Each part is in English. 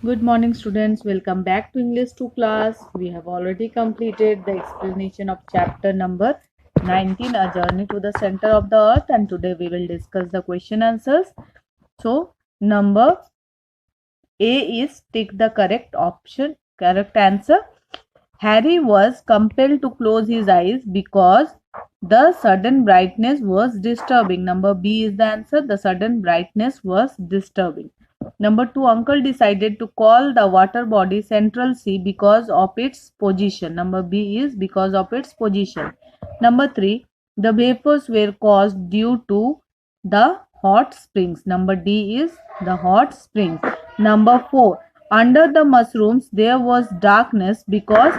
Good morning, students. Welcome back to English 2 class. We have already completed the explanation of chapter number 19, A Journey to the Center of the Earth, and today we will discuss the question answers. So, number A is tick the correct option, correct answer. Harry was compelled to close his eyes because the sudden brightness was disturbing. Number B is the answer. The sudden brightness was disturbing. Number 2, uncle decided to call the water body Central Sea because of its position. Number B is because of its position. Number 3, the vapors were caused due to the hot springs. Number D is the hot springs. Number 4, under the mushrooms there was darkness because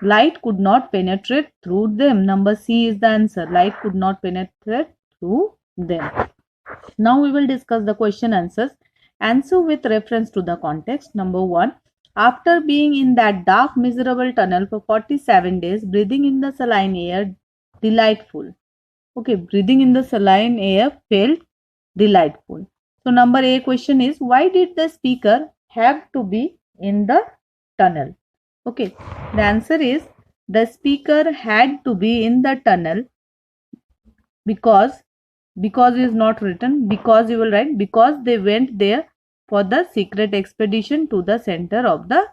light could not penetrate through them. Number C is the answer. Light could not penetrate through them. Now we will discuss the question answers. Answer with reference to the context. Number 1. After being in that dark, miserable tunnel for 47 days, breathing in the saline air, delightful. Okay, breathing in the saline air felt delightful. So, number A question is, why did the speaker have to be in the tunnel? Okay, the answer is, the speaker had to be in the tunnel because is not written, because you will write because they went there for the secret expedition to the center of the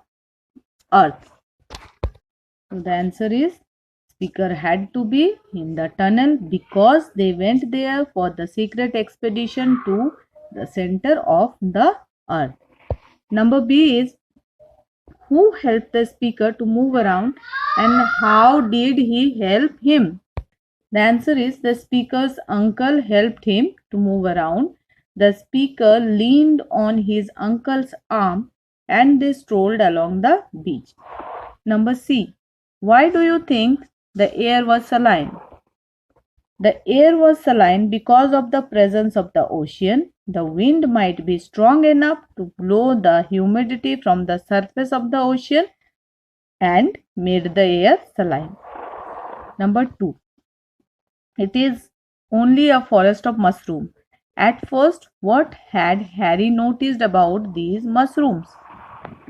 earth. So the answer is, speaker had to be in the tunnel because they went there for the secret expedition to the center of the earth. Number B is, who helped the speaker to move around and how did he help him? The answer is, the speaker's uncle helped him to move around. The speaker leaned on his uncle's arm and they strolled along the beach. Number C. Why do you think the air was saline? The air was saline because of the presence of the ocean. The wind might be strong enough to blow the humidity from the surface of the ocean and made the air saline. Number 2. It is only a forest of mushrooms. At first, what had Harry noticed about these mushrooms?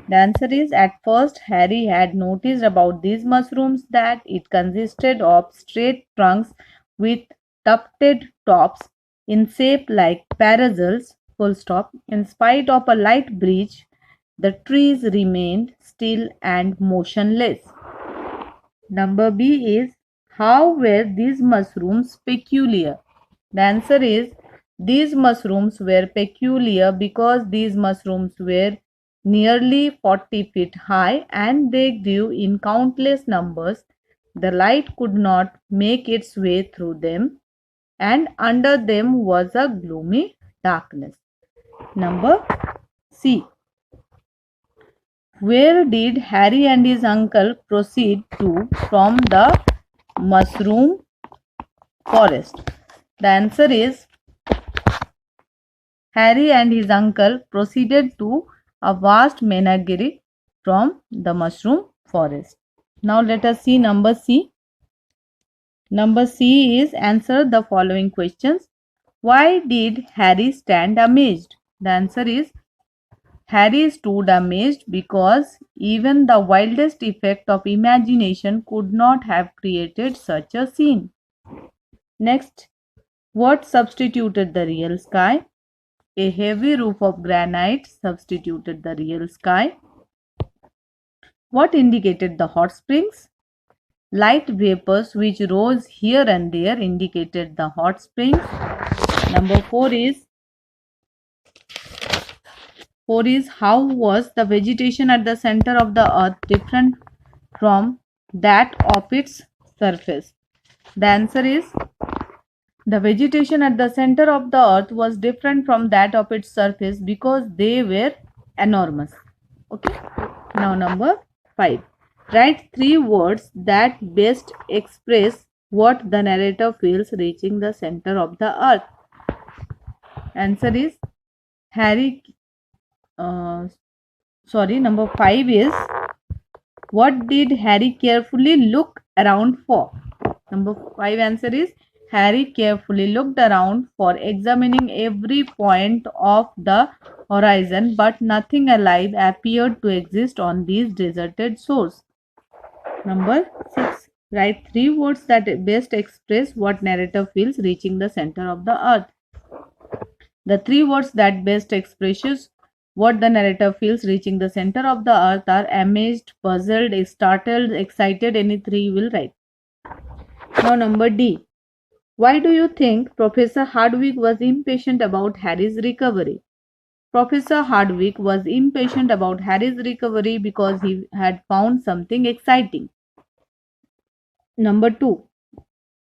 The answer is, at first Harry had noticed about these mushrooms that it consisted of straight trunks with tufted tops in shape like parasols. Full stop. In spite of a light breeze, the trees remained still and motionless. Number B is, how were these mushrooms peculiar? The answer is, these mushrooms were peculiar because these mushrooms were nearly 40 feet high and they grew in countless numbers. The light could not make its way through them, and under them was a gloomy darkness. Number C. Where did Harry and his uncle proceed to from the mushroom forest? The answer is, Harry and his uncle proceeded to a vast menagerie from the mushroom forest. Now let us see number C. Number C is, answer the following questions. Why did Harry stand amazed? The answer is, Harry stood amazed because even the wildest effect of imagination could not have created such a scene. Next, what substituted the real sky? A heavy roof of granite substituted the real sky. What indicated the hot springs? Light vapors which rose here and there indicated the hot springs. Number 4 is how was the vegetation at the center of the earth different from that of its surface? The answer is, the vegetation at the center of the earth was different from that of its surface because they were enormous. Okay. Now number 5. Write 3 words that best express what the narrator feels reaching the center of the earth. Answer is, number 5 is, what did Harry carefully look around for? Number 5 answer is, Harry carefully looked around for examining every point of the horizon, but nothing alive appeared to exist on these deserted shores. Number 6. Write 3 words that best express what narrator feels reaching the center of the earth. The 3 words that best expresses what the narrator feels reaching the center of the earth are amazed, puzzled, startled, excited. Any 3 you will write. Now number D. Why do you think Professor Hardwick was impatient about Harry's recovery? Professor Hardwick was impatient about Harry's recovery because he had found something exciting. Number 2.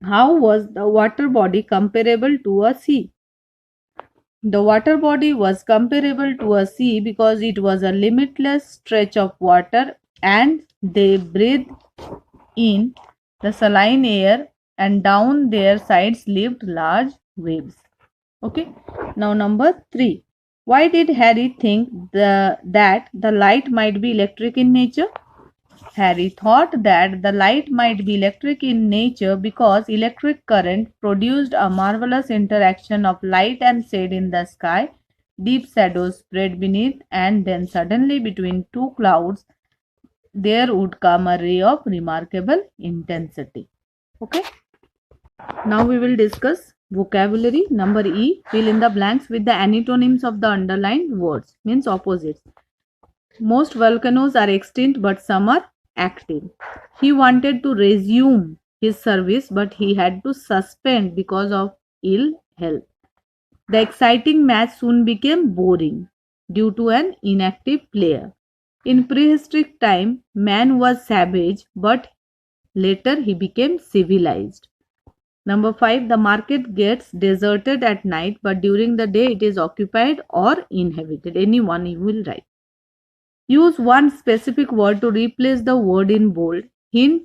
How was the water body comparable to a sea? The water body was comparable to a sea because it was a limitless stretch of water and they breathed in the saline air and down their sides lived large waves. Okay. Now number 3. Why did Harry think that the light might be electric in nature? Harry thought that the light might be electric in nature because electric current produced a marvelous interaction of light and shade in the sky. Deep shadows spread beneath, and then suddenly between two clouds there would come a ray of remarkable intensity. Okay. Now we will discuss vocabulary. Number E. Fill in the blanks with the antonyms of the underlined words, means opposites. Most volcanoes are extinct, but some are active. He wanted to resume his service, but he had to suspend because of ill health. The exciting match soon became boring due to an inactive player. In prehistoric time, man was savage, but later he became civilized. Number 5. The market gets deserted at night, but during the day it is occupied or inhabited. Any one you will write. Use one specific word to replace the word in bold. Hint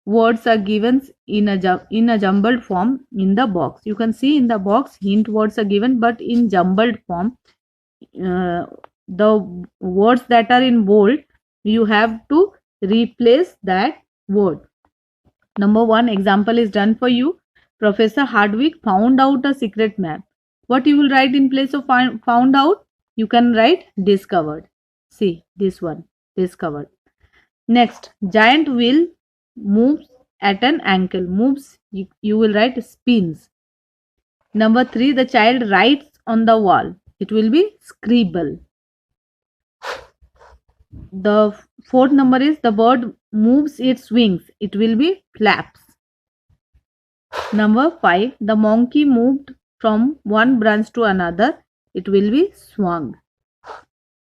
words are given in a jumbled form in the box. You can see in the box hint words are given, but in jumbled form. The words that are in bold, you have to replace that word. Number 1 example is done for you. Professor Hardwick found out a secret map. What you will write in place of found out? You can write discovered. See this one, discovered. Next, giant wheel moves at an angle. Moves, you will write spins. Number 3, the child writes on the wall. It will be scribble. The 4th number is the bird moves its wings. It will be flaps. Number 5, the monkey moved from one branch to another. It will be swung.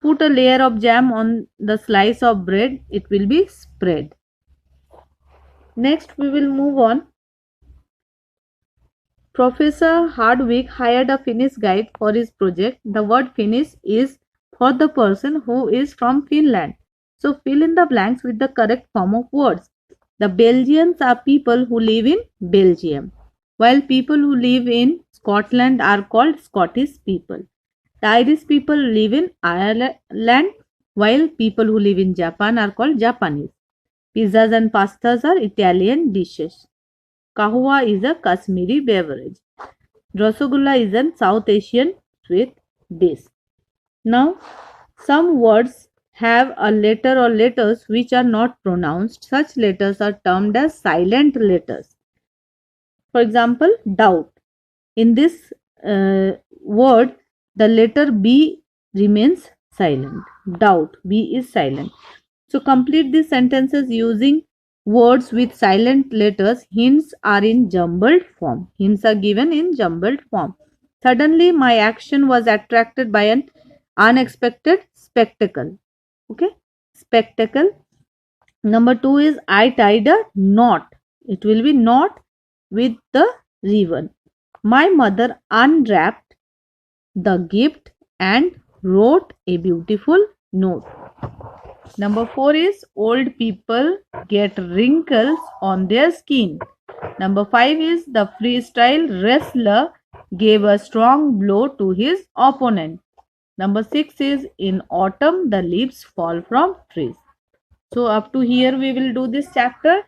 Put a layer of jam on the slice of bread. It will be spread. Next, we will move on. Professor Hardwick hired a Finnish guide for his project. The word Finnish is for the person who is from Finland. So, fill in the blanks with the correct form of words. The Belgians are people who live in Belgium, while people who live in Scotland are called Scottish people. The Irish people live in Ireland, while people who live in Japan are called Japanese. Pizzas and pastas are Italian dishes. Kahwa is a Kashmiri beverage. Rasagulla is a South Asian sweet dish. Now, some words have a letter or letters which are not pronounced. Such letters are termed as silent letters. For example, doubt. In this word, the letter B remains silent. Doubt. B is silent. So, complete these sentences using words with silent letters. Hints are in jumbled form. Hints are given in jumbled form. Suddenly, my action was attracted by an unexpected spectacle. Okay, spectacle. Number 2 is I tied a knot. It will be knot with the ribbon. My mother unwrapped the gift and wrote a beautiful note. Number 4 is old people get wrinkles on their skin. Number 5 is the freestyle wrestler gave a strong blow to his opponent. Number 6 is in autumn the leaves fall from trees. So up to here we will do this chapter.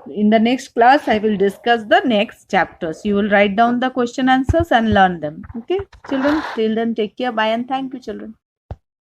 In the next class I will discuss the next chapters. You will write down the question answers and learn them. Okay children, till then take care. Bye and thank you children.